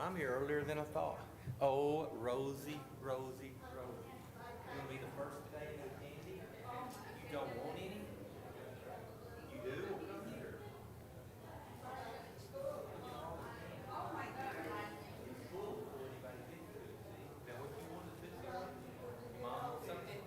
I'm here earlier than I thought. Oh, Rosie, Rosie, Rosie. You gonna be the first today with candy? You don't want any? You do? Well, come here. It's full before anybody gets to it, see? Now, what you want is this one? Your mom wants something?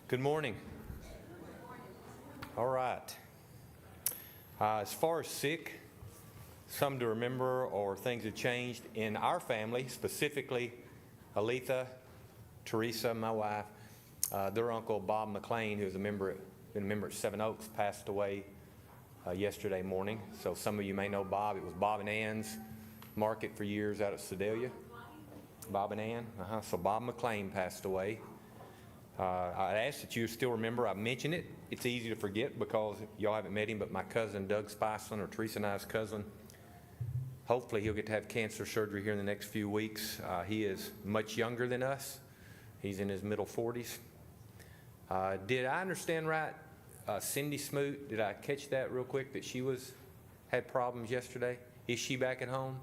Good morning. All right. As far as sick, some to remember or things have changed in our family, specifically Aletha, Teresa, my wife, their uncle Bob McLean, who's been a member at Seven Oaks, passed away yesterday morning. So some of you may know Bob. It was Bob and Ann's market for years out at Sedalia. Bob and Ann. So Bob McLean passed away. I ask that you still remember. I mentioned it. It's easy to forget because y'all haven't met him, but my cousin Doug Spiceland, or Teresa and I's cousin, hopefully he'll get to have cancer surgery here in the next few weeks. He is much younger than us. He's in his middle 40s. Did I understand right, Cindy Smoot, did I catch that real quick, that she had problems yesterday? Is she back at home?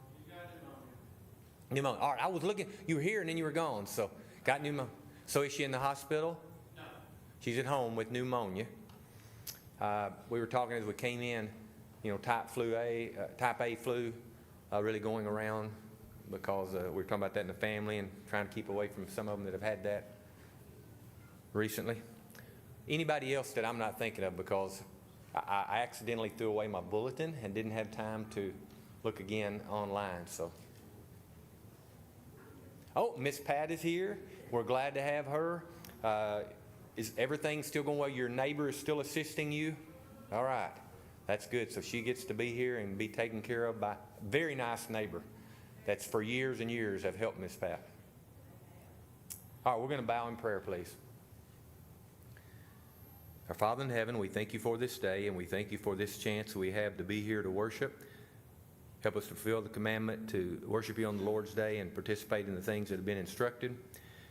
Pneumonia. All right, I was looking. You were here and then you were gone, so got pneumonia. So is she in the hospital? No. She's at home with pneumonia. We were talking as we came in, type A flu, really going around because we were talking about that in the family and trying to keep away from some of them that have had that recently. Anybody else that I'm not thinking of, because I accidentally threw away my bulletin and didn't have time to look again online. So, Miss Pat is here. We're glad to have her. Is everything still going well? Your neighbor is still assisting you? All right. That's good. So she gets to be here and be taken care of by a very nice neighbor that's for years and years have helped Miss Pat. All right, we're going to bow in prayer, please. Our Father in heaven, we thank you for this day, and we thank you for this chance we have to be here to worship. Help us to fulfill the commandment to worship you on the Lord's Day and participate in the things that have been instructed.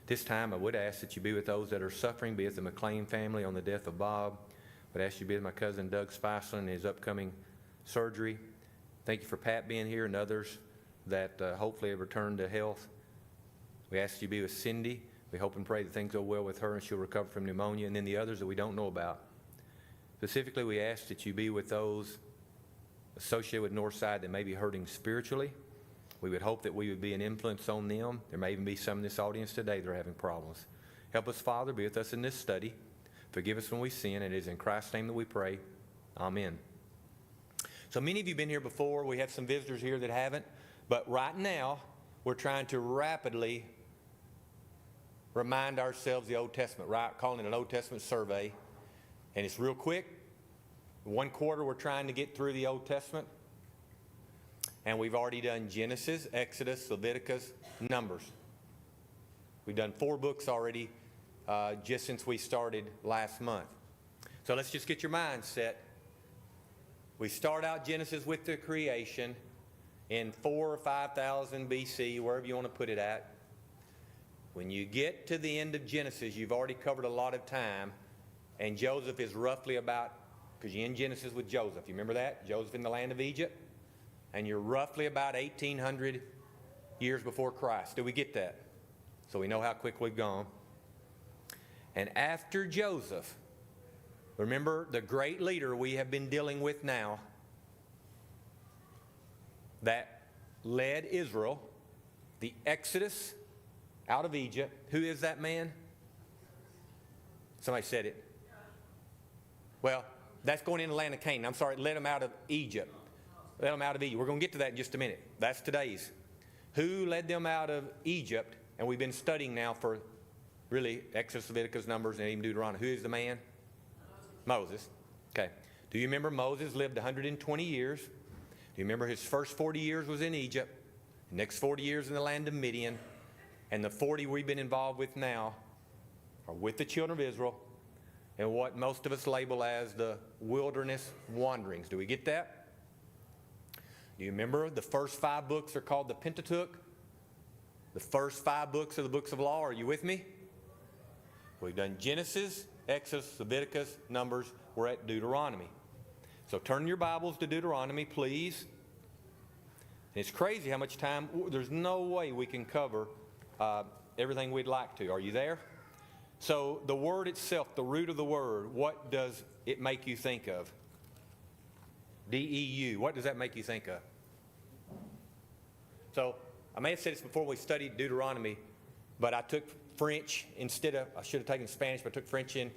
This time, I would ask that you be with those that are suffering, be with the McLean family on the death of Bob. I would ask you to be with my cousin Doug Spiceland in his upcoming surgery. Thank you for Pat being here and others that hopefully have returned to health. We ask you to be with Cindy. We hope and pray that things go well with her and she'll recover from pneumonia, and then the others that we don't know about. Specifically, we ask that you be with those associated with Northside that may be hurting spiritually. We would hope that we would be an influence on them. There may even be some in this audience today that are having problems. Help us, Father, be with us in this study. Forgive us when we sin. It is in Christ's name that we pray. Amen. So many of you have been here before. We have some visitors here that haven't. But right now, we're trying to rapidly remind ourselves of the Old Testament, right? Calling it an Old Testament survey. And it's real quick. 1 quarter, we're trying to get through the Old Testament. And we've already done Genesis, Exodus, Leviticus, Numbers. We've done 4 books already just since we started last month. So let's just get your mind set. We start out Genesis with the creation in 4,000 or 5,000 BC, wherever you want to put it at. When you get to the end of Genesis, you've already covered a lot of time. And Joseph is roughly about, because you're in Genesis with Joseph. You remember that? Joseph in the land of Egypt. And you're roughly about 1,800 years before Christ. Do we get that? So we know how quick we've gone. And after Joseph, remember the great leader we have been dealing with now that led Israel, the Exodus out of Egypt. Who is that man? Somebody said it. Well, that's going into the land of Canaan. I'm sorry, led them out of Egypt. Led them out of Egypt. We're going to get to that in just a minute. That's today's. Who led them out of Egypt? And we've been studying now for really Exodus, Leviticus, Numbers, and even Deuteronomy. Who is the man? Moses. Okay. Do you remember Moses lived 120 years? Do you remember his first 40 years was in Egypt? The next 40 years in the land of Midian. And the 40 we've been involved with now are with the children of Israel and what most of us label as the wilderness wanderings. Do we get that? Do you remember the first 5 books are called the Pentateuch? The first 5 books are the books of law. Are you with me? We've done Genesis, Exodus, Leviticus, Numbers. We're at Deuteronomy. So turn your Bibles to Deuteronomy, please. And it's crazy how much time. There's no way we can cover everything we'd like to. Are you there? So the word itself, the root of the word, what does it make you think of? D-E-U. What does that make you think of? So I may have said this before we studied Deuteronomy, but I took French instead of, I should have taken Spanish, but I took French in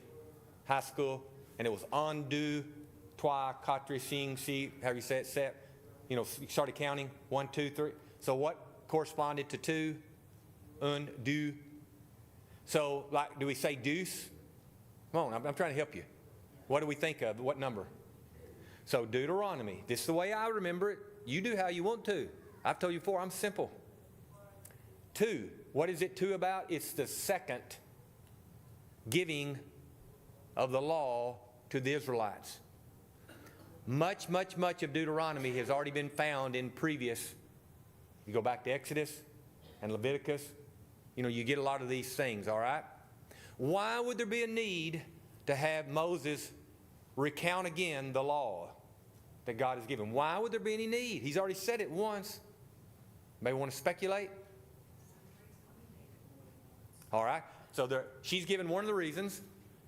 high school, and it was un, deux, trois, quatre, cinq, six, however you say it, sept. You started counting, 1, 2, 3. So what corresponded to 2? Un, deux. So, like, do we say deuce? Come on, I'm trying to help you. What do we think of? What number? So Deuteronomy. This is the way I remember it. You do how you want to. I've told you before, I'm simple. 2. What is it 2 about? It's the second giving of the law to the Israelites. Much of Deuteronomy has already been found in previous. You go back to Exodus and Leviticus. You get a lot of these things, all right? Why would there be a need to have Moses recount again the law that God has given? Why would there be any need? He's already said it once. Maybe want to speculate? All right. So she's given one of the reasons,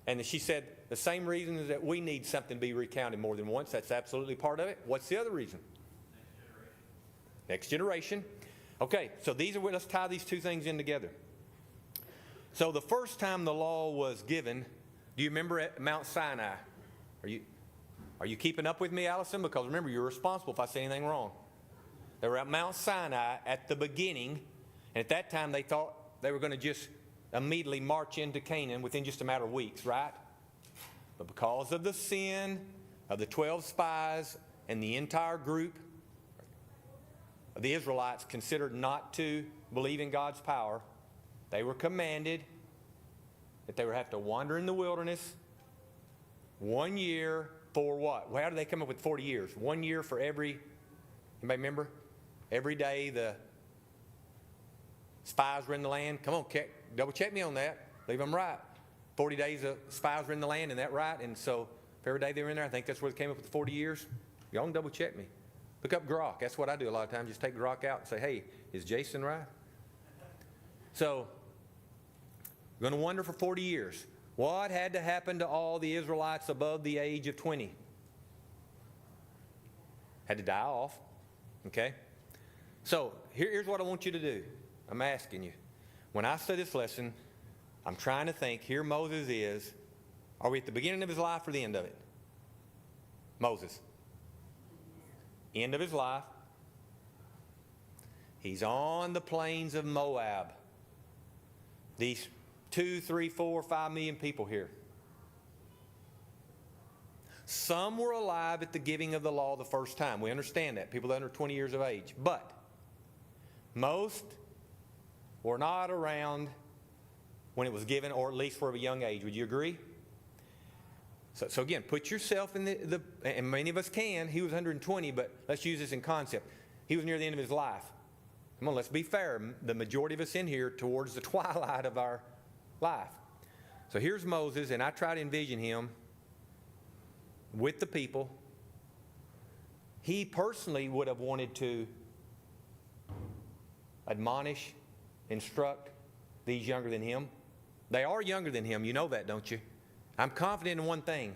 and she said the same reason is that we need something to be recounted more than once. That's absolutely part of it. What's the other reason? Next generation. Okay, so let's tie these two things in together. So the first time the law was given, do you remember at Mount Sinai? Are you keeping up with me, Allison? Because remember, you're responsible if I say anything wrong. They were at Mount Sinai at the beginning, and at that time they thought they were going to just immediately march into Canaan within just a matter of weeks, right? But because of the sin of the 12 spies and the entire group of the Israelites considered not to believe in God's power, they were commanded that they would have to wander in the wilderness 1 year for what? Well, how did they come up with 40 years? 1 year for anybody remember? Every day the spies were in the land. Come on, double check me on that. Believe I'm right. 40 days the spies were in the land, and that right? And so if every day they were in there, I think that's where they came up with the 40 years. Y'all can double check me. Look up Grok. That's what I do a lot of times. Just take Grok out and say, hey, is Jason right? So, we're going to wander for 40 years. What had to happen to all the Israelites above the age of 20? Had to die off. Okay? So, here's what I want you to do. I'm asking you. When I study this lesson, I'm trying to think, here Moses is. Are we at the beginning of his life or the end of it? Moses. End of his life. He's on the plains of Moab. These 2, 3, 4, 5 million people here. Some were alive at the giving of the law the first time. We understand that. People under 20 years of age. But most were not around when it was given, or at least were of a young age. Would you agree? So again, put yourself in and many of us can. He was 120, but let's use this in concept. He was near the end of his life. Come on, let's be fair. The majority of us in here towards the twilight of our life. So here's Moses, and I try to envision him with the people. He personally would have wanted to admonish, instruct these younger than him. They are younger than him. You know that, don't you? I'm confident in one thing.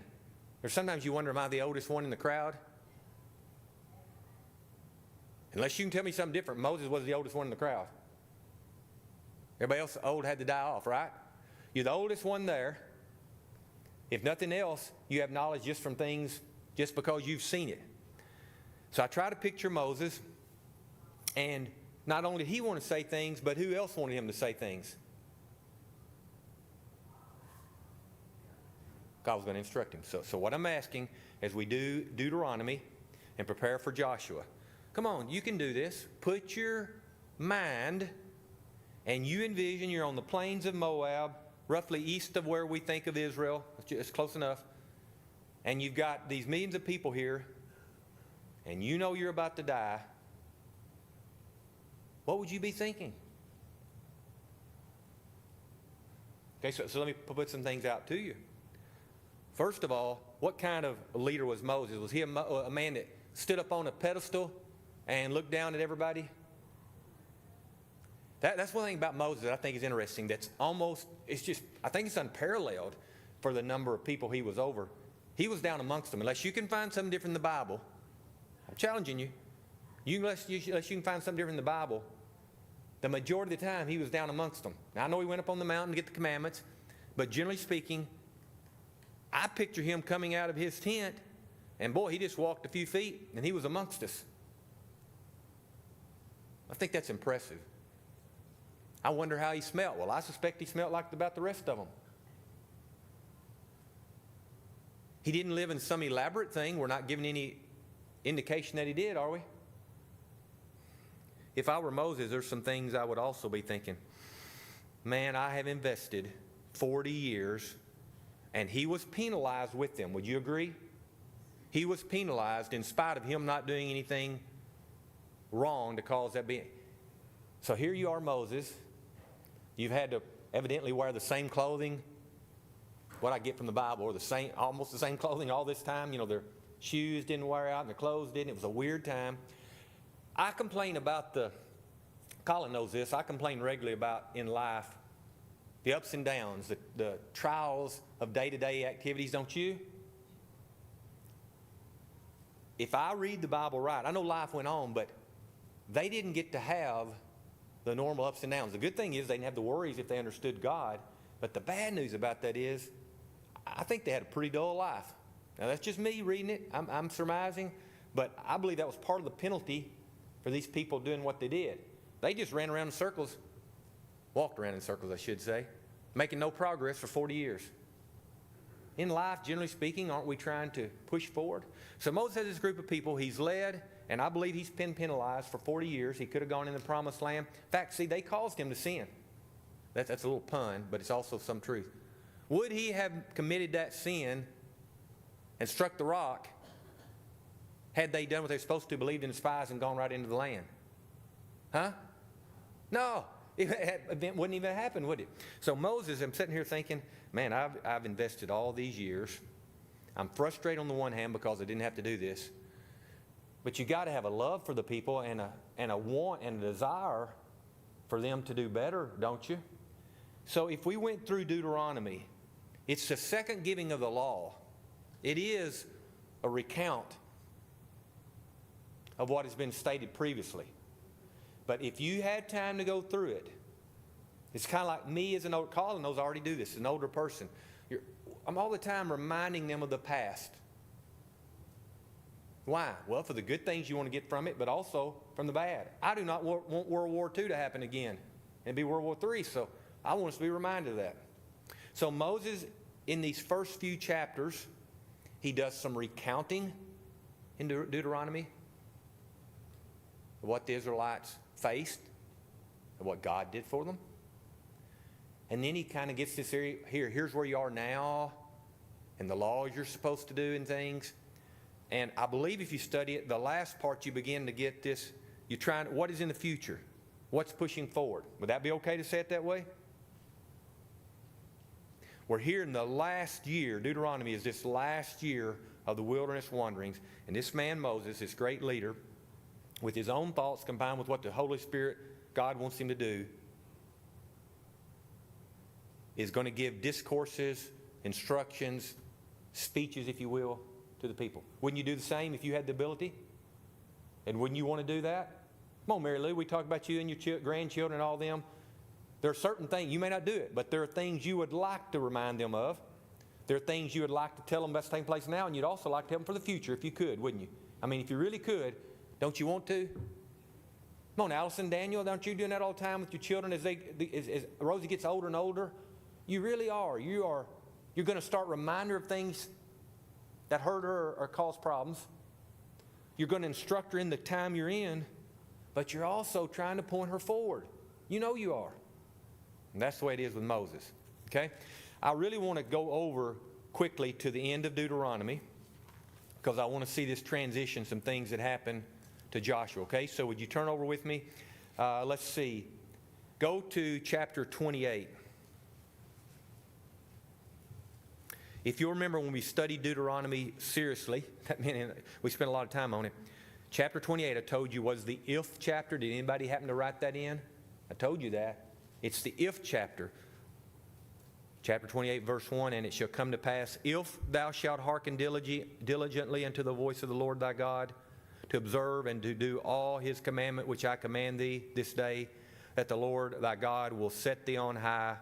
There's sometimes you wonder, am I the oldest one in the crowd? Unless you can tell me something different, Moses was the oldest one in the crowd. Everybody else old had to die off, right? You're the oldest one there. If nothing else, you have knowledge just from things, just because you've seen it. So I try to picture Moses, and not only did he want to say things, but who else wanted him to say things? God was going to instruct him. So what I'm asking, as we do Deuteronomy and prepare for Joshua, come on, you can do this. Put your mind, and you envision you're on the plains of Moab, roughly east of where we think of Israel. It's close enough. And you've got these millions of people here, and you know you're about to die. What would you be thinking? Okay, so let me put some things out to you. First of all, what kind of leader was Moses? Was he a man that stood up on a pedestal and looked down at everybody? That's one thing about Moses that I think is interesting. I think it's unparalleled for the number of people he was over. He was down amongst them. Unless you can find something different in the Bible, I'm challenging you. Unless you can find something different in the Bible, the majority of the time he was down amongst them. Now, I know he went up on the mountain to get the commandments, but generally speaking, I picture him coming out of his tent, and boy, he just walked a few feet, and he was amongst us. I think that's impressive. I wonder how he smelled. Well, I suspect he smelled like about the rest of them. He didn't live in some elaborate thing. We're not giving any indication that he did, are we? If I were Moses, there's some things I would also be thinking. Man, I have invested 40 years, and he was penalized with them. Would you agree? He was penalized in spite of him not doing anything wrong to cause that being. So here you are, Moses. You've had to evidently wear the same clothing, what I get from the Bible, or the same, almost the same clothing all this time. You know, their shoes didn't wear out and their clothes didn't. It was a weird time. I complain about Colin knows this, I complain regularly about in life the ups and downs, the trials of day-to-day activities, don't you? If I read the Bible right, I know life went on, but they didn't get to have the normal ups and downs. The good thing is they didn't have the worries if they understood God. But the bad news about that is I think they had a pretty dull life. Now, that's just me reading it. I'm surmising. But I believe that was part of the penalty for these people doing what they did. They just ran around in circles, walked around in circles, I should say, making no progress for 40 years. In life, generally speaking, aren't we trying to push forward? So Moses has this group of people he's led, and I believe he's been penalized for 40 years. He could have gone in the promised land. In fact, see, they caused him to sin. That's a little pun, but it's also some truth. Would he have committed that sin and struck the rock had they done what they were supposed to, believed in the spies, and gone right into the land? Huh? No. It wouldn't even happen, would it? So Moses, I'm sitting here thinking, man, I've invested all these years. I'm frustrated on the one hand because I didn't have to do this. But you got to have a love for the people and a want and a desire for them to do better, don't you? So if we went through Deuteronomy, it's the second giving of the law. It is a recount of what has been stated previously. But if you had time to go through it, it's kind of like me as an older, Colin knows I already do this, an older person. I'm all the time reminding them of the past. Why? Well, for the good things you want to get from it, but also from the bad. I do not want World War II to happen again and be World War III, so I want us to be reminded of that. So Moses, in these first few chapters, he does some recounting in Deuteronomy of what the Israelites faced and what God did for them. And then he kind of gets this area here. Here's where you are now and the laws you're supposed to do and things. And I believe if you study it, the last part you begin to get this, you're trying, what is in the future? What's pushing forward? Would that be okay to say it that way? We're here in the last year. Deuteronomy is this last year of the wilderness wanderings. And this man Moses, this great leader, with his own thoughts combined with what the Holy Spirit, God wants him to do, is going to give discourses, instructions, speeches, if you will, to the people. Wouldn't you do the same if you had the ability? And wouldn't you want to do that? Come on, Mary Lou, we talk about you and your grandchildren and all them. There are certain things, you may not do it, but there are things you would like to remind them of. There are things you would like to tell them that's taking place now, and you'd also like to tell them for the future if you could, wouldn't you? I mean, if you really could, don't you want to? Come on, Allison, Daniel, aren't you doing that all the time with your children as Rosie gets older and older? You really are. You're going to start reminder of things that hurt her or cause problems. You're going to instruct her in the time you're in, but you're also trying to point her forward. You know you are. And that's the way it is with Moses. Okay? I really want to go over quickly to the end of Deuteronomy because I want to see this transition, some things that happen to Joshua. Okay? So would you turn over with me? Let's see. Go to chapter 28. If you'll remember when we studied Deuteronomy seriously, that meant we spent a lot of time on it. Chapter 28, I told you, was the if chapter. Did anybody happen to write that in? I told you that. It's the if chapter. Chapter 28, verse 1, and it shall come to pass, if thou shalt hearken diligently unto the voice of the Lord thy God, to observe and to do all his commandment which I command thee this day, that the Lord thy God will set thee on high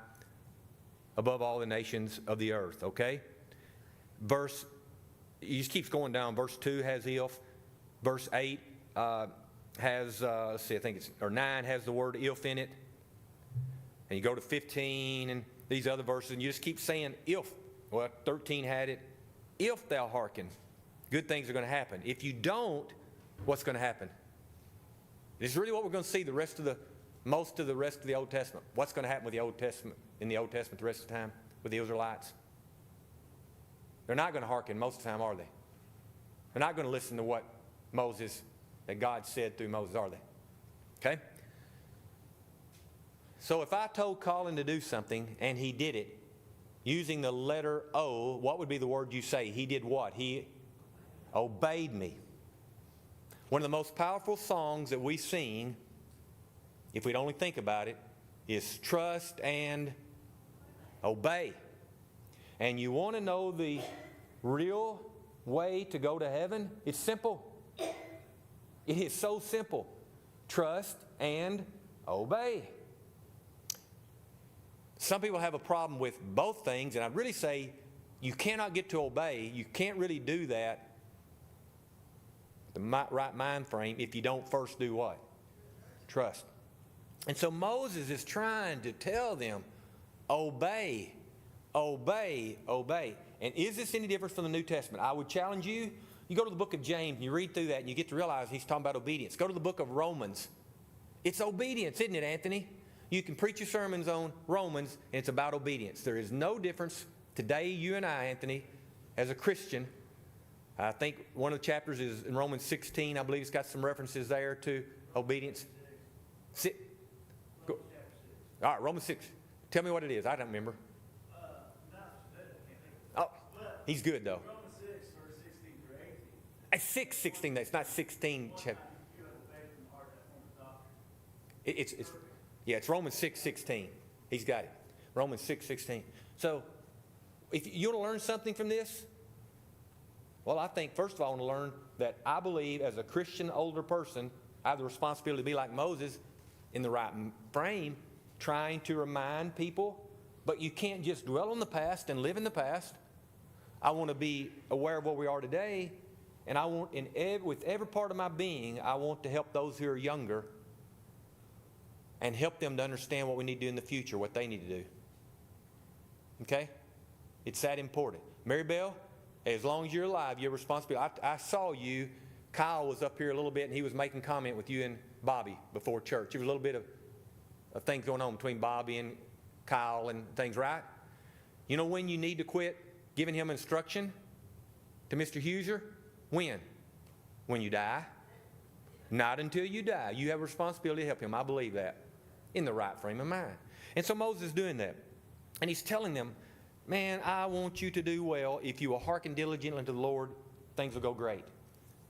above all the nations of the earth. Okay? He just keeps going down. Verse 2 has if. Verse 8 has, let's see, I think it's, or 9 has the word if in it. And you go to 15 and these other verses, and you just keep saying if. Well, 13 had it. If thou hearken, good things are going to happen. If you don't, what's going to happen? It's really what we're going to see most of the rest of the Old Testament. What's going to happen with the Old Testament, in the Old Testament the rest of the time with the Israelites? They're not going to hearken most of the time, are they? They're not going to listen to what that God said through Moses, are they? Okay? So if I told Colin to do something and he did it, using the letter O, what would be the word you say? He did what? He obeyed me. One of the most powerful songs that we sing, if we'd only think about it, is trust and obey. And you want to know the real way to go to heaven? It's simple. It is so simple. Trust and obey. Some people have a problem with both things, and I'd really say you cannot get to obey. You can't really do that, the right mind frame, if you don't first do what? Trust. And so Moses is trying to tell them, obey, obey, obey. And is this any different from the New Testament? I would challenge you. You go to the book of James and you read through that and you get to realize he's talking about obedience. Go to the book of Romans. It's obedience, isn't it, Anthony? You can preach your sermons on Romans and it's about obedience. There is no difference today, you and I, Anthony, as a Christian. I think one of the chapters is in Romans 16. I believe it's got some references there to obedience. Go. All right, Romans 6. Tell me what it is. I don't remember. Oh, he's good though. Romans 6, verse 16 through 18. It's 6:16. It's not 16. It's Romans 6:16. He's got it. Romans 6:16. So, if you want to learn something from this, well, I think first of all I want to learn that I believe as a Christian older person, I have the responsibility to be like Moses in the right frame, trying to remind people. But you can't just dwell on the past and live in the past. I want to be aware of where we are today, and I want, with every part of my being, I want to help those who are younger and help them to understand what we need to do in the future, what they need to do. Okay? It's that important. Mary Bell, as long as you're alive, you're responsible. I saw you. Kyle was up here a little bit, and he was making comment with you and Bobby before church. There was a little bit of things going on between Bobby and Kyle and things, right? You know when you need to quit giving him instruction to Mr. Huser? When? When you die. Not until you die. You have a responsibility to help him. I believe that. In the right frame of mind. And so Moses is doing that. And he's telling them, man, I want you to do well. If you will hearken diligently to the Lord, things will go great.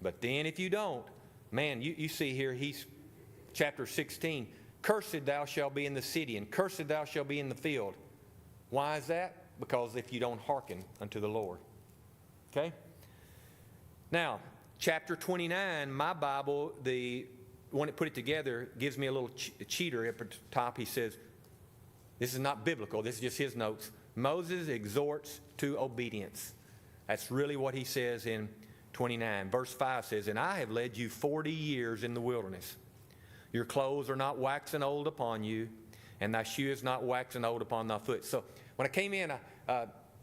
But then if you don't, man, you see here, he's chapter 16. Cursed thou shalt be in the city, and cursed thou shalt be in the field. Why is that? Because if you don't hearken unto the Lord. Okay? Now, chapter 29, my Bible, the one that put it together, gives me a little cheater up at the top. He says, this is not biblical, this is just his notes. Moses exhorts to obedience. That's really what he says in 29. Verse 5 says, and I have led you 40 years in the wilderness. Your clothes are not waxing old upon you, and thy shoe is not waxing old upon thy foot. So when I came in,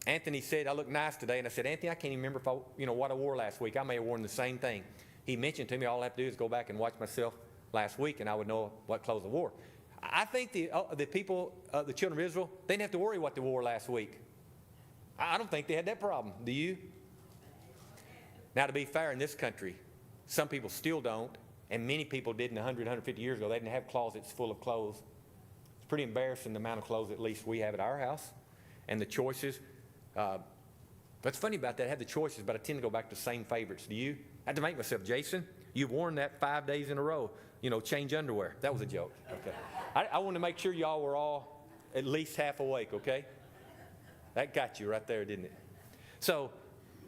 Anthony said, I look nice today. And I said, Anthony, I can't even remember what I wore last week. I may have worn the same thing. He mentioned to me, all I have to do is go back and watch myself last week, and I would know what clothes I wore. I think the people, the children of Israel, they didn't have to worry what they wore last week. I don't think they had that problem. Do you? Now, to be fair, in this country, some people still don't, and many people didn't 100, 150 years ago. They didn't have closets full of clothes. It's pretty embarrassing the amount of clothes at least we have at our house and the choices. What's funny about that, I have the choices, but I tend to go back to the same favorites. Do you? I had to make myself, Jason, you've worn that 5 days in a row. Change underwear. That was a joke. Okay. I want to make sure y'all were all at least half awake, okay? That got you right there, didn't it? So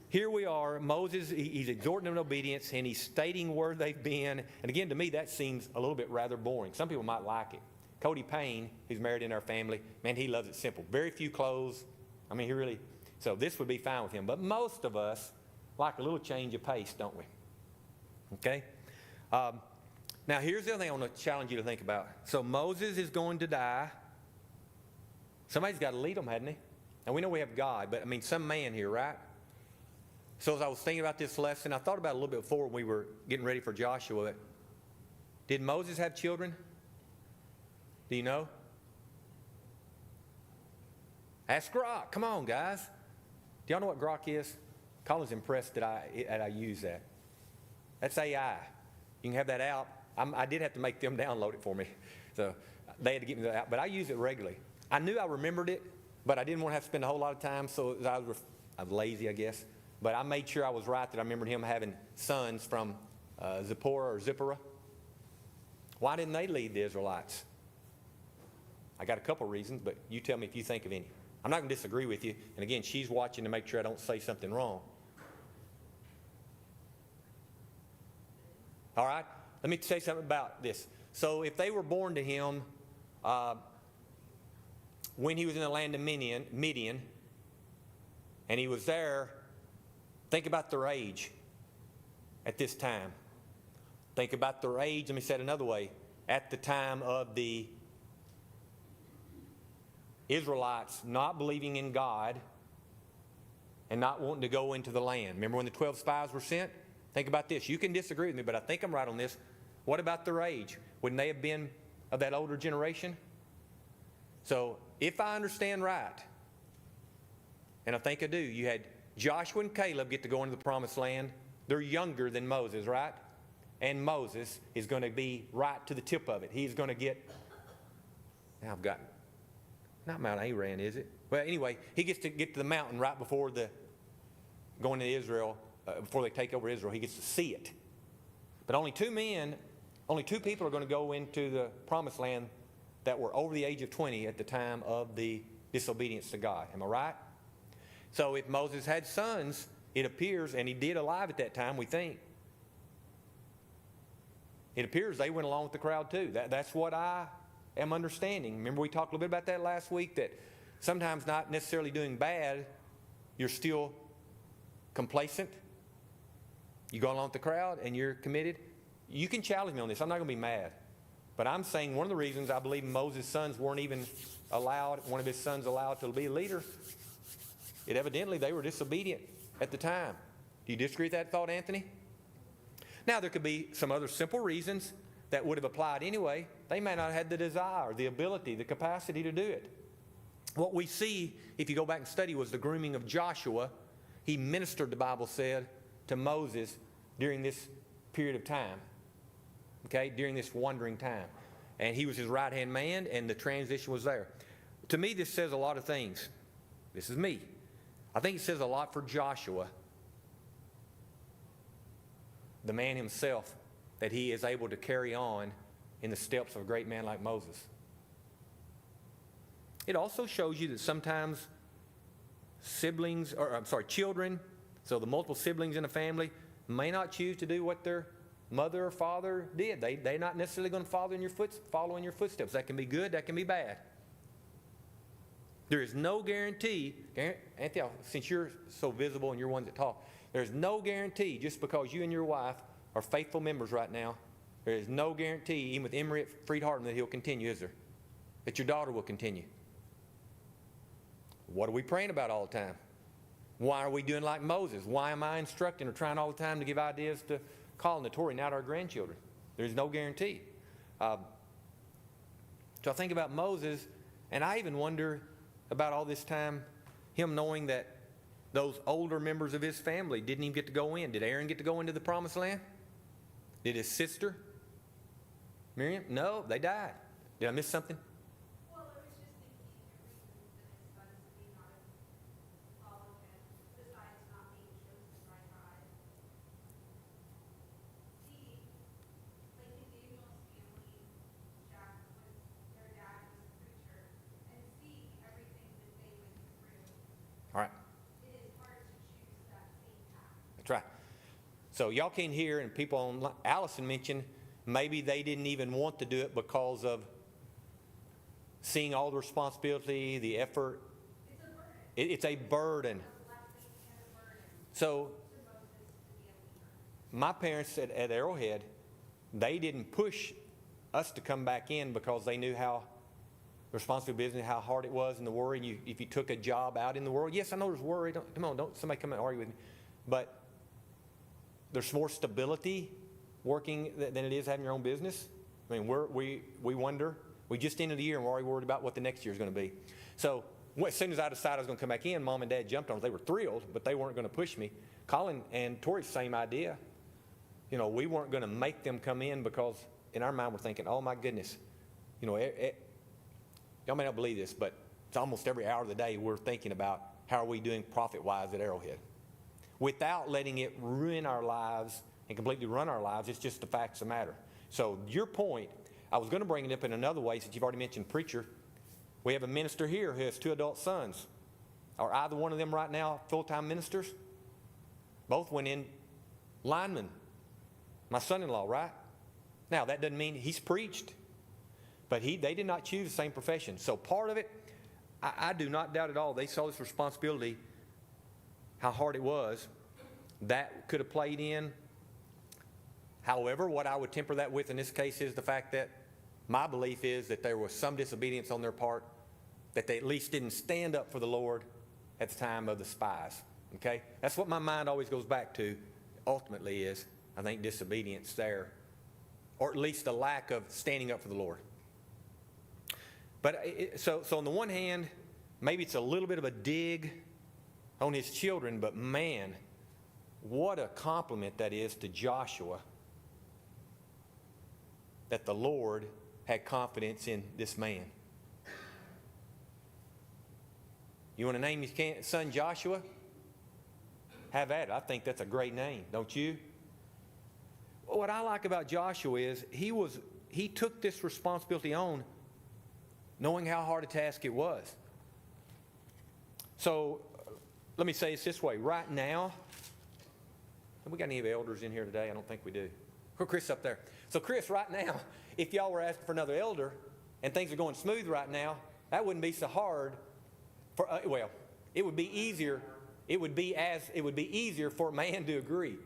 here we are. Moses, he's exhorting them to obedience, and he's stating where they've been. And again, to me, that seems a little bit rather boring. Some people might like it. Cody Payne, who's married in our family, man, he loves it simple. Very few clothes. I mean, he really, So this would be fine with him. But most of us like a little change of pace, don't we? Okay? Now, here's the other thing I want to challenge you to think about. So Moses is going to die. Somebody's got to lead him, hadn't he? And we know we have God, but I mean some man here, right? So as I was thinking about this lesson, I thought about it a little bit before when we were getting ready for Joshua. Did Moses have children? Do you know? Ask Grok. Come on, guys. Do y'all know what Grok is? Colin's impressed that I use that. That's AI. You can have that out. I did have to make them download it for me. So they had to get me that out. But I use it regularly. I knew I remembered it, but I didn't want to have to spend a whole lot of time, so I was lazy, I guess. But I made sure I was right that I remembered him having sons from Zipporah. Why didn't they lead the Israelites? I got a couple reasons, but you tell me if you think of any. I'm not going to disagree with you. And again, she's watching to make sure I don't say something wrong. All right? Let me say something about this. So if they were born to him when he was in the land of Midian, and he was there, think about their age at this time. Think about their age, let me say it another way, at the time of the Israelites not believing in God and not wanting to go into the land. Remember when the 12 spies were sent? Think about this. You can disagree with me, but I think I'm right on this. What about their age? Wouldn't they have been of that older generation? So if I understand right, and I think I do, you had Joshua and Caleb get to go into the promised land. They're younger than Moses, right? And Moses is going to be right to the tip of it. He's going to get, now I've got, not Mount Aran, is it? Well, anyway, he gets to get to the mountain right before going to Israel, before they take over Israel. He gets to see it. But only two people are going to go into the promised land that were over the age of 20 at the time of the disobedience to God. Am I right? So if Moses had sons, it appears, and he did alive at that time, we think, it appears they went along with the crowd too. That's what I am understanding. Remember we talked a little bit about that last week, that sometimes not necessarily doing bad, you're still complacent. You go along with the crowd and you're committed. You can challenge me on this. I'm not going to be mad. But I'm saying one of the reasons I believe Moses' sons weren't even allowed, one of his sons allowed to be a leader, it evidently they were disobedient at the time. Do you disagree with that thought, Anthony? Now, there could be some other simple reasons that would have applied anyway. They may not have had the desire, the ability, the capacity to do it. What we see, if you go back and study, was the grooming of Joshua. He ministered, the Bible said, to Moses during this period of time, okay, during this wandering time. And he was his right-hand man, and the transition was there. To me, this says a lot of things. This is me. I think it says a lot for Joshua, the man himself, that he is able to carry on in the steps of a great man like Moses. It also shows you that sometimes children, so the multiple siblings in a family, may not choose to do what their mother or father did. They're not necessarily going to follow in your footsteps. That can be good, that can be bad. There is no guarantee, Anthony, since you're so visible and you're one that talk, there's no guarantee just because you and your wife are faithful members right now, there is no guarantee, even with Emery at Freed-Hardeman, that he'll continue, is there? That your daughter will continue. What are we praying about all the time? Why are we doing like Moses? Why am I instructing or trying all the time to give ideas to Colin and Tori, now to our grandchildren? There's no guarantee. So I think about Moses, and I even wonder about all this time, him knowing that those older members of his family didn't even get to go in. Did Aaron get to go into the promised land? Did his sister, Miriam? No, they died. Did I miss something? Well, I was just thinking the reasons that his sons may not have followed him, besides not being chosen by God. See, like in Daniel's family, Jack was, their dad was a preacher, and see everything that they went through. All right. It is hard to choose that same path. That's right. So y'all can hear, and people on Allison mentioned, maybe they didn't even want to do it because of seeing all the responsibility, the effort. It's a burden. It's a burden. So my parents at Arrowhead, they didn't push us to come back in because they knew how responsible business, how hard it was and the worry. And if you took a job out in the world, yes, I know there's worry. Don't somebody come and argue with me. But there's more stability working than it is having your own business. I mean, we wonder. We just ended the year and we're already worried about what the next year is going to be. So as soon as I decided I was going to come back in, Mom and Dad jumped on it. They were thrilled, but they weren't going to push me. Colin and Tori, same idea. You know, we weren't going to make them come in because in our mind we're thinking, oh my goodness, you know, y'all may not believe this, but it's almost every hour of the day we're thinking about how are we doing profit-wise at Arrowhead. Without letting it ruin our lives and completely run our lives, it's just the facts of the matter. So your point, I was going to bring it up in another way since you've already mentioned preacher. We have a minister here who has 2 adult sons. Are either one of them right now full-time ministers? Both went in linemen. My son-in-law, right? Now, that doesn't mean he's preached, but they did not choose the same profession. So part of it, I do not doubt at all, they saw this responsibility, how hard it was. That could have played in. However, what I would temper that with in this case is the fact that my belief is that there was some disobedience on their part, that they at least didn't stand up for the Lord at the time of the spies. Okay? That's what my mind always goes back to, ultimately, is, I think, disobedience there, or at least a lack of standing up for the Lord. But so on the one hand, maybe it's a little bit of a dig on his children, but man, what a compliment that is to Joshua, that the Lord had confidence in this man. You want to name your son Joshua? Have at it. I think that's a great name, don't you? What I like about Joshua is he took this responsibility on knowing how hard a task it was. So let me say it this way. Right now, have we got any elders in here today? I don't think we do. Oh, Chris up there. So Chris, right now, if y'all were asking for another elder and things are going smooth right now, that wouldn't be so hard for, well, it would be easier. It would be easier for a man to agree.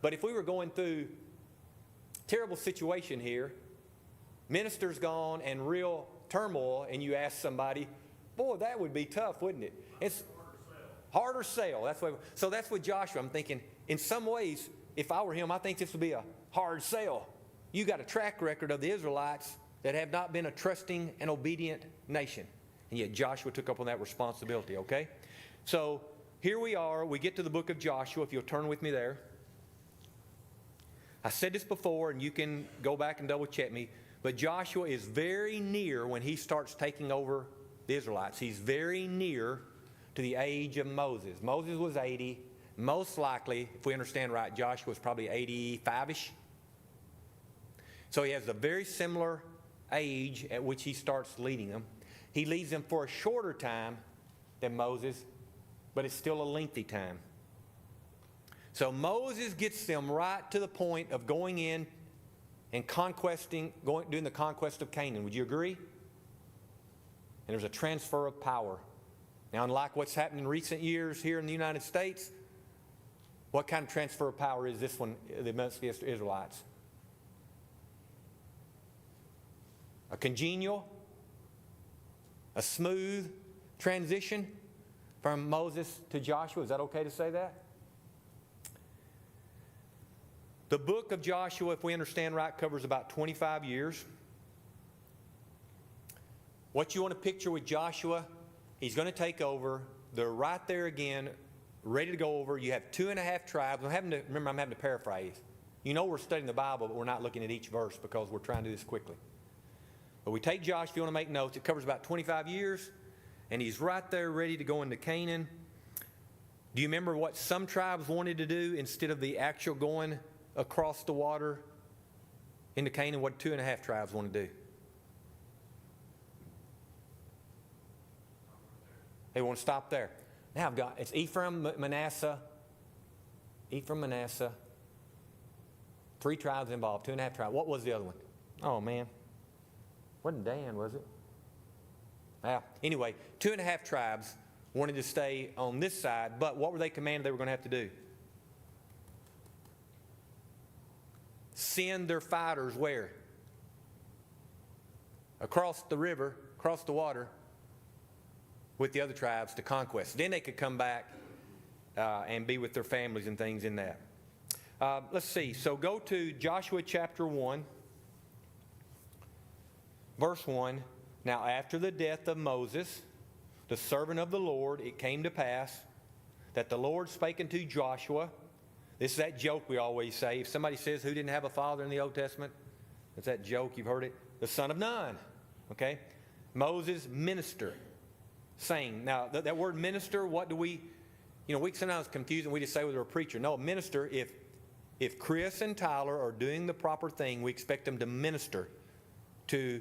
But if we were going through terrible situation here, minister's gone and real turmoil, and you ask somebody, boy, that would be tough, wouldn't it? It's harder sell. So that's what Joshua, I'm thinking, in some ways, if I were him, I think this would be a hard sell. You got a track record of the Israelites that have not been a trusting and obedient nation. And yet Joshua took up on that responsibility, okay? So here we are. We get to the book of Joshua, if you'll turn with me there. I said this before, and you can go back and double check me, but Joshua is very near when he starts taking over the Israelites. He's very near to the age of Moses. Moses was 80. Most likely, if we understand right, Joshua was probably 85-ish. So he has a very similar age at which he starts leading them. He leads them for a shorter time than Moses, but it's still a lengthy time. So Moses gets them right to the point of going in and doing the conquest of Canaan. Would you agree? And there's a transfer of power. Now, unlike what's happened in recent years here in the United States, what kind of transfer of power is this one amongst the Israelites? A congenial, a smooth transition from Moses to Joshua. Is that okay to say that? The book of Joshua, if we understand right, covers about 25 years. What you want to picture with Joshua, he's going to take over. They're right there again, ready to go over. You have 2.5 tribes. I'm having to paraphrase. You know we're studying the Bible, but we're not looking at each verse because we're trying to do this quickly. But we take Joshua, if you want to make notes, it covers about 25 years, and he's right there ready to go into Canaan. Do you remember what some tribes wanted to do instead of the actual going across the water into Canaan? What 2.5 tribes want to do? They want to stop there. Now it's Ephraim, Manasseh. 3 tribes involved, 2.5 tribes. What was the other one? Oh, man. Wasn't Dan, was it? Anyway, 2.5 tribes wanted to stay on this side, but what were they commanded they were going to have to do? Send their fighters where? Across the river, across the water, with the other tribes to conquest. Then they could come back and be with their families and things in that. Let's see. So go to Joshua chapter 1, verse 1. Now after the death of Moses, the servant of the Lord, it came to pass that the Lord spake unto Joshua. This is that joke we always say. If somebody says who didn't have a father in the Old Testament, it's that joke, you've heard it. The son of Nun. Okay? Moses, minister, saying. Now, that word minister, what do we sometimes confuse and we just say whether a preacher. No, minister, if Chris and Tyler are doing the proper thing, we expect them to minister, to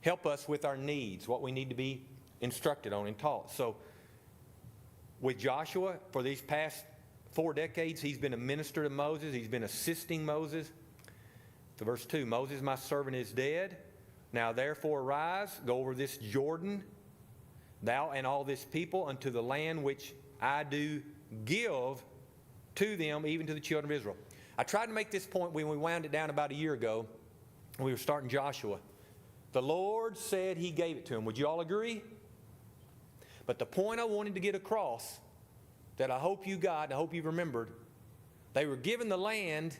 help us with our needs, what we need to be instructed on and taught. So, with Joshua, for these past 4 decades, he's been a minister to Moses. He's been assisting Moses. So verse 2, Moses, my servant, is dead. Now therefore arise, go over this Jordan, thou and all this people, unto the land which I do give to them, even to the children of Israel. I tried to make this point when we wound it down about a year ago, when we were starting Joshua. The Lord said he gave it to him. Would you all agree? But the point I wanted to get across, that I hope you got, and I hope you remembered, they were given the land,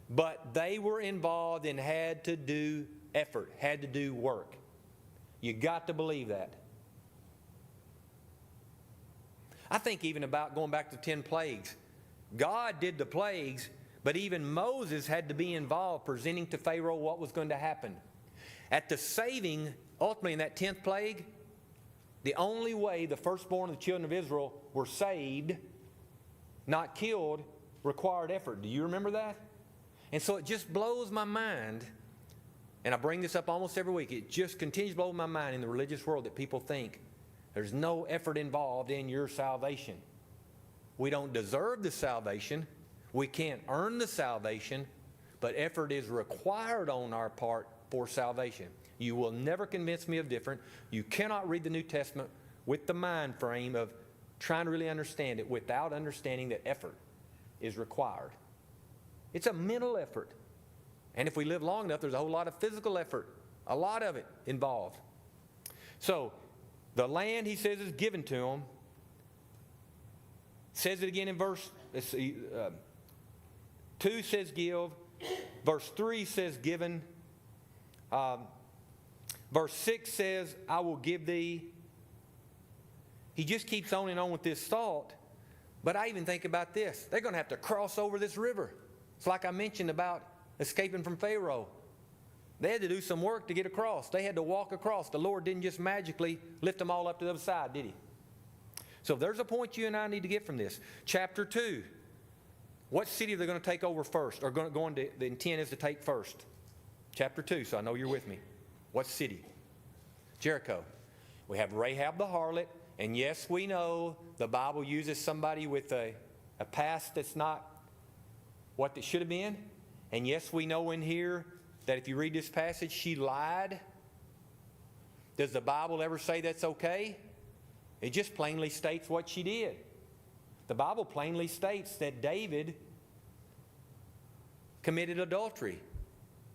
but they were involved and had to do effort, had to do work. You got to believe that. I think even about going back to 10 plagues. God did the plagues, but even Moses had to be involved, presenting to Pharaoh what was going to happen. At the saving, ultimately in that 10th plague, the only way the firstborn of the children of Israel were saved, not killed, required effort. Do you remember that? And so it just blows my mind, and I bring this up almost every week, it just continues to blow my mind in the religious world that people think there's no effort involved in your salvation. We don't deserve the salvation. We can't earn the salvation, but effort is required on our part for salvation. You will never convince me of different. You cannot read the New Testament with the mind frame of trying to really understand it without understanding that effort is required. It's a mental effort. And if we live long enough, there's a whole lot of physical effort, a lot of it involved. So, the land, he says, is given to them. Says it again in verse 2 says give. Verse 3 says given. Verse 6 says, I will give thee. He just keeps on and on with this thought. But I even think about this. They're going to have to cross over this river. It's like I mentioned about escaping from Pharaoh. They had to do some work to get across. They had to walk across. The Lord didn't just magically lift them all up to the other side, did he? So there's a point you and I need to get from this. Chapter 2. What city are they going to take over first? Or the intent is to take first? Chapter 2, so I know you're with me. What city? Jericho. We have Rahab the harlot. And yes, we know the Bible uses somebody with a past that's not what it should have been. And yes, we know in here that if you read this passage, she lied. Does the Bible ever say that's okay? It just plainly states what she did. The Bible plainly states that David committed adultery.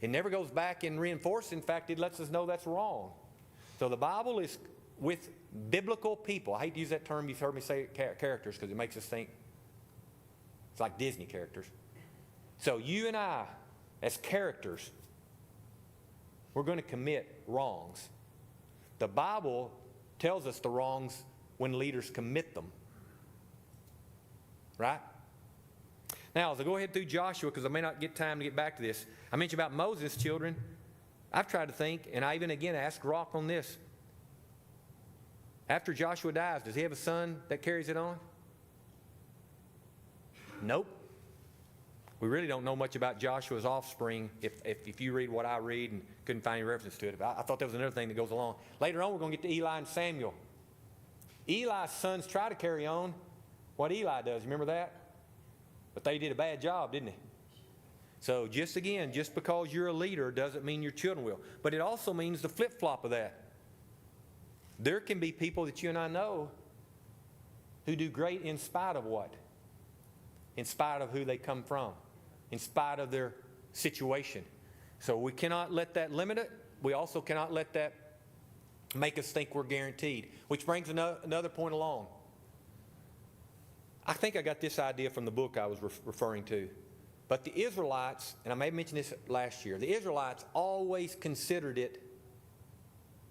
It never goes back and reinforces. In fact, it lets us know that's wrong. So the Bible is with biblical people. I hate to use that term. You've heard me say characters because it makes us think it's like Disney characters. So you and I, as characters, we're going to commit wrongs. The Bible tells us the wrongs when leaders commit them. Right? Now, as I go ahead through Joshua, because I may not get time to get back to this, I mentioned about Moses' children. I've tried to think, and I even again asked Rock on this. After Joshua dies, does he have a son that carries it on? Nope. We really don't know much about Joshua's offspring if you read what I read and couldn't find any reference to it. I thought that was another thing that goes along. Later on, we're going to get to Eli and Samuel. Eli's sons try to carry on what Eli does. Remember that? But they did a bad job, didn't they? So just because you're a leader doesn't mean your children will. But it also means the flip-flop of that. There can be people that you and I know who do great in spite of what? In spite of who they come from, in spite of their situation. So we cannot let that limit it. We also cannot let that make us think we're guaranteed. Which brings another point along. I think I got this idea from the book I was referring to. But the Israelites, and I may have mentioned this last year, the Israelites always considered it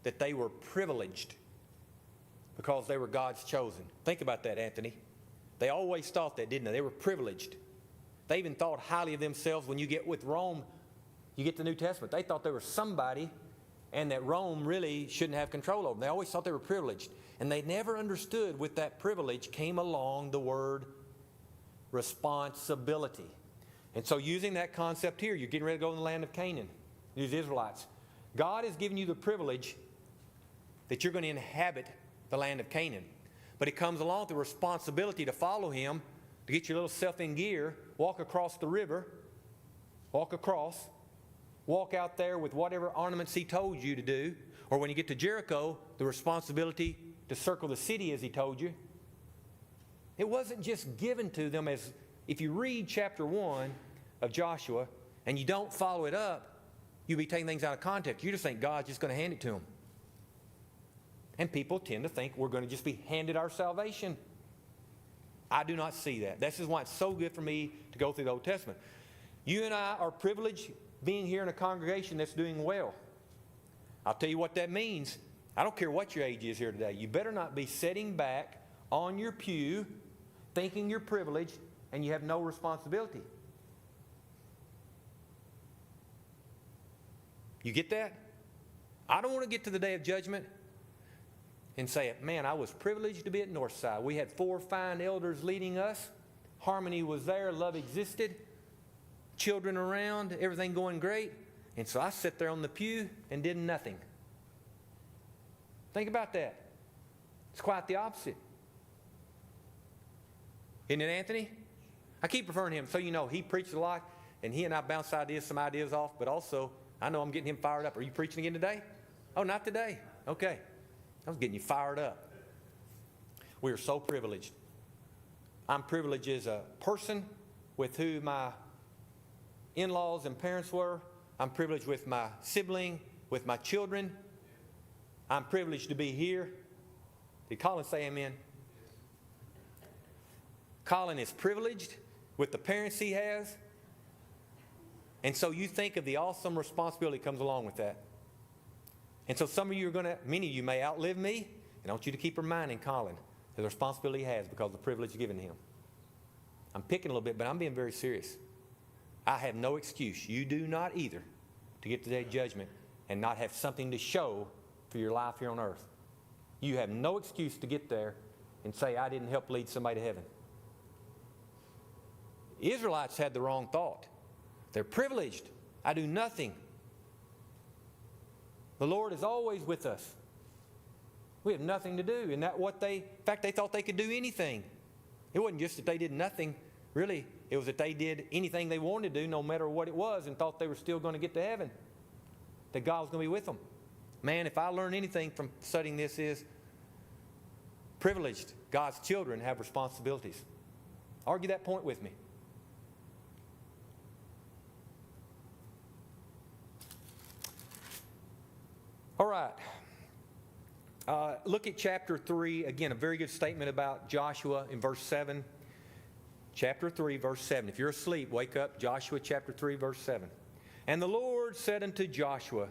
that they were privileged because they were God's chosen. Think about that, Anthony. They always thought that, didn't they? They were privileged. They even thought highly of themselves. When you get with Rome, you get the New Testament. They thought they were somebody and that Rome really shouldn't have control over them. They always thought they were privileged. And they never understood with that privilege came along the word responsibility. And so using that concept here, you're getting ready to go in the land of Canaan. These Israelites. God has given you the privilege that you're going to inhabit the land of Canaan. But it comes along with the responsibility to follow Him, to get your little self in gear, walk across the river, walk out there with whatever ornaments He told you to do. Or when you get to Jericho, the responsibility to circle the city as He told you. It wasn't just given to them as, if you read chapter 1 of Joshua and you don't follow it up, you'll be taking things out of context. You just think God's just going to hand it to them. And people tend to think we're going to just be handed our salvation. I do not see that. This is why it's so good for me to go through the Old Testament. You and I are privileged being here in a congregation that's doing well. I'll tell you what that means. I don't care what your age is here today. You better not be sitting back on your pew thinking you're privileged and you have no responsibility. You get that? I don't want to get to the day of judgment and say, man, I was privileged to be at Northside. We had 4 fine elders leading us. Harmony was there. Love existed. Children around. Everything going great. And so I sat there on the pew and did nothing. Think about that. It's quite the opposite. Isn't it, Anthony? I keep referring to him. So you know, he preached a lot, and he and I bounced some ideas off, but also, I know I'm getting him fired up. Are you preaching again today? Oh, not today. Okay. I was getting you fired up. We are so privileged. I'm privileged as a person with who my in-laws and parents were. I'm privileged with my sibling, with my children. I'm privileged to be here. Did Colin say amen? Colin is privileged with the parents he has. And so you think of the awesome responsibility that comes along with that. And so some of you many of you may outlive me, and I want you to keep reminding Colin the responsibility he has because of the privilege given to him. I'm picking a little bit, but I'm being very serious. I have no excuse. You do not either to get to the day of judgment and not have something to show for your life here on earth. You have no excuse to get there and say, I didn't help lead somebody to heaven. Israelites had the wrong thought. They're privileged. I do nothing. The Lord is always with us. We have nothing to do. And in fact, they thought they could do anything. It wasn't just that they did nothing. Really, it was that they did anything they wanted to do, no matter what it was, and thought they were still going to get to heaven. That God was going to be with them. Man, if I learn anything from studying this is privileged. God's children have responsibilities. Argue that point with me. All right. Look at chapter 3. Again, a very good statement about Joshua in verse 7. Chapter 3, verse 7. If you're asleep, wake up. Joshua chapter 3, verse 7. And the Lord said unto Joshua,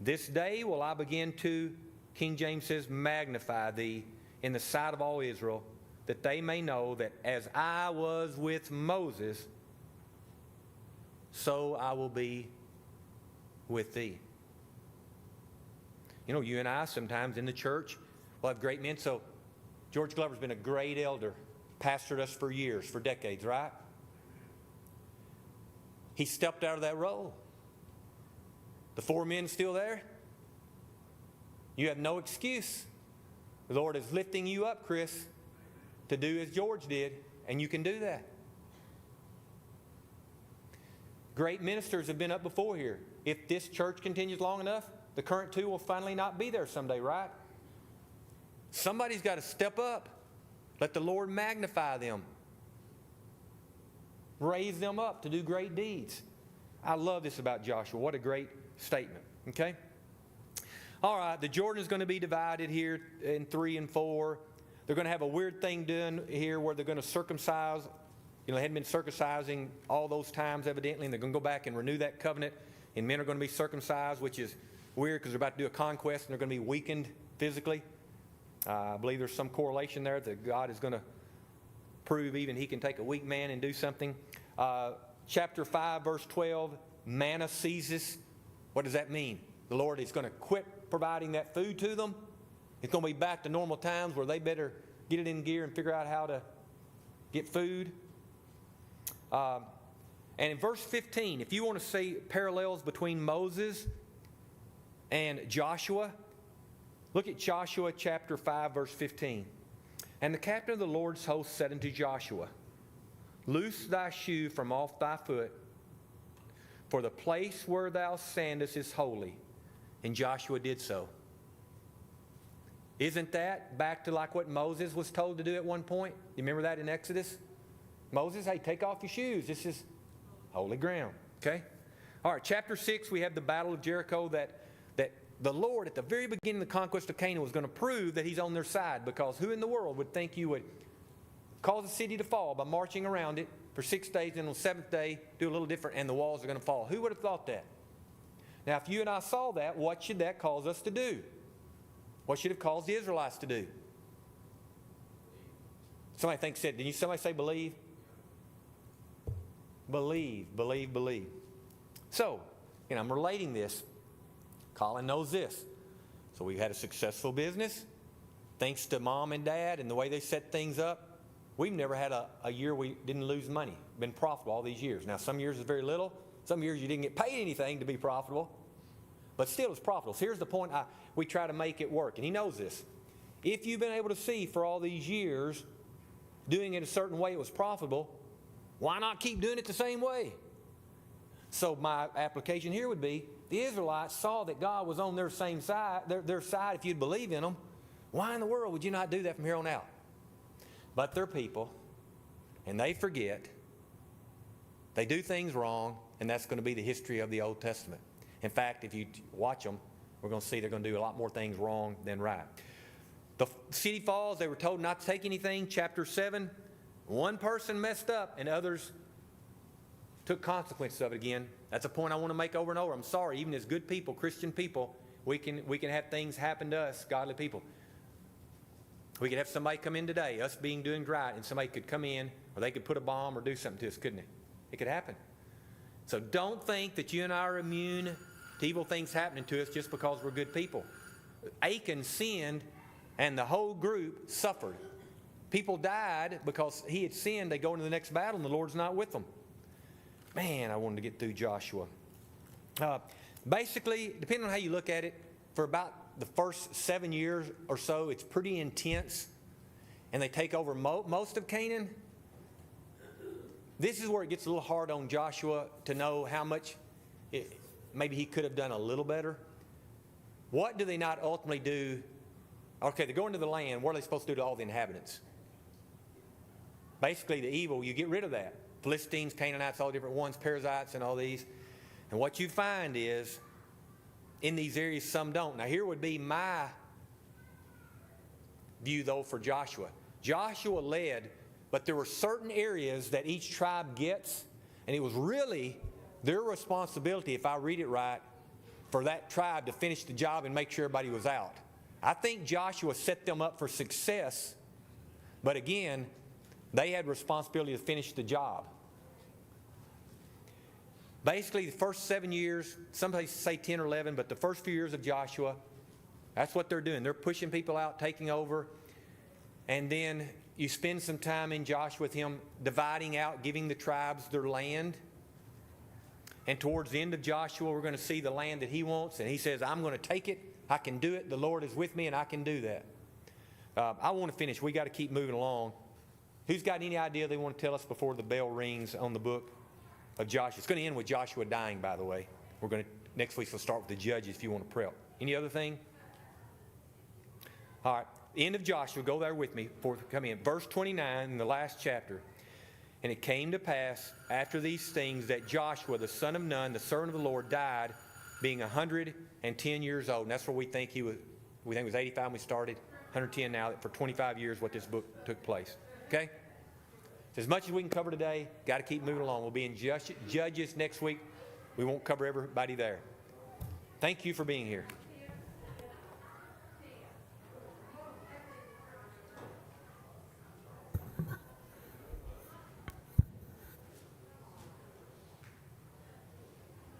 this day will I begin to, King James says, magnify thee in the sight of all Israel, that they may know that as I was with Moses, so I will be with thee. You know, you and I sometimes in the church will have great men. So George Glover's been a great elder, pastored us for years, for decades, right? He stepped out of that role. The 4 men still there? You have no excuse. The Lord is lifting you up, Chris, to do as George did, and you can do that. Great ministers have been up before here. If this church continues long enough, the current 2 will finally not be there someday, right? Somebody's got to step up. Let the Lord magnify them. Raise them up to do great deeds. I love this about Joshua. What a great statement. Okay? All right, the Jordan is going to be divided here in 3 and 4. They're going to have a weird thing done here where they're going to circumcise. You know, they hadn't been circumcising all those times, evidently, and they're going to go back and renew that covenant. And men are going to be circumcised, which is weird because they're about to do a conquest and they're going to be weakened physically. I believe there's some correlation there that God is going to prove even He can take a weak man and do something. Chapter 5, verse 12, manna ceases. What does that mean? The Lord is going to quit providing that food to them. It's going to be back to normal times where they better get it in gear and figure out how to get food. And in verse 15, if you want to see parallels between Moses and Joshua, look at Joshua chapter 5, verse 15. And the captain of the Lord's host said unto Joshua, Loose thy shoe from off thy foot, for the place where thou standest is holy. And Joshua did so. Isn't that back to like what Moses was told to do at one point? You remember that in Exodus? Moses, hey, take off your shoes. This is holy ground. Okay? All right, chapter 6, we have the battle of Jericho that the Lord, at the very beginning of the conquest of Canaan, was going to prove that He's on their side, because who in the world would think you would cause a city to fall by marching around it for 6 days, and on the 7th day do a little different and the walls are going to fall? Who would have thought that? Now, if you and I saw that, what should that cause us to do? What should have caused the Israelites to do? Somebody did somebody say believe? Believe, believe, believe. So, I'm relating this. Colin knows this. So we've had a successful business. Thanks to Mom and Dad and the way they set things up, we've never had a year we didn't lose money. Been profitable all these years. Now, some years is very little. Some years you didn't get paid anything to be profitable. But still, it's profitable. So here's the point we try to make it work. And he knows this. If you've been able to see for all these years, doing it a certain way it was profitable, why not keep doing it the same way? So my application here would be, the Israelites saw that God was on their same side, their side if you'd believe in them. Why in the world would you not do that from here on out? But they're people, and they forget. They do things wrong, and that's going to be the history of the Old Testament. In fact, if you watch them, we're going to see they're going to do a lot more things wrong than right. The city falls. They were told not to take anything. Chapter 7, one person messed up, and others took consequences of it again. That's a point I want to make over and over. I'm sorry, even as good people, Christian people, we can have things happen to us, godly people. We could have somebody come in today, us doing right, and somebody could come in, or they could put a bomb or do something to us, couldn't it? It could happen. So don't think that you and I are immune to evil things happening to us just because we're good people. Achan sinned, and the whole group suffered. People died because he had sinned. They go into the next battle, and the Lord's not with them. Man, I wanted to get through Joshua. Basically, depending on how you look at it, for about the first 7 years or so, it's pretty intense. And they take over most of Canaan. This is where it gets a little hard on Joshua to know how much maybe he could have done a little better. What do they not ultimately do? Okay, they go into the land. What are they supposed to do to all the inhabitants? Basically, the evil, you get rid of that. Philistines, Canaanites, all different ones, Perizzites, and all these. And what you find is, in these areas, some don't. Now, here would be my view, though, for Joshua. Joshua led, but there were certain areas that each tribe gets, and it was really their responsibility, if I read it right, for that tribe to finish the job and make sure everybody was out. I think Joshua set them up for success, but again, they had responsibility to finish the job. Basically, the first 7 years, some places say 10 or 11, but the first few years of Joshua, that's what they're doing. They're pushing people out, taking over. And then you spend some time in Joshua with him dividing out, giving the tribes their land. And towards the end of Joshua, we're going to see the land that he wants. And he says, I'm going to take it. I can do it. The Lord is with me, and I can do that. I want to finish. We got to keep moving along. Who's got any idea they want to tell us before the bell rings on the book of Joshua? It's going to end with Joshua dying, by the way. Next week we'll start with the judges if you want to prep. Any other thing? All right. End of Joshua, go there with me before we come in. Verse 29 in the last chapter. And it came to pass after these things that Joshua, the son of Nun, the servant of the Lord, died, being 110 years old. And that's where we think he was. We think it was 85 when we started. 110 now. For 25 years, what this book took place. Okay. As much as we can cover today, got to keep moving along. We'll be in Judges next week. We won't cover everybody there. Thank you for being here.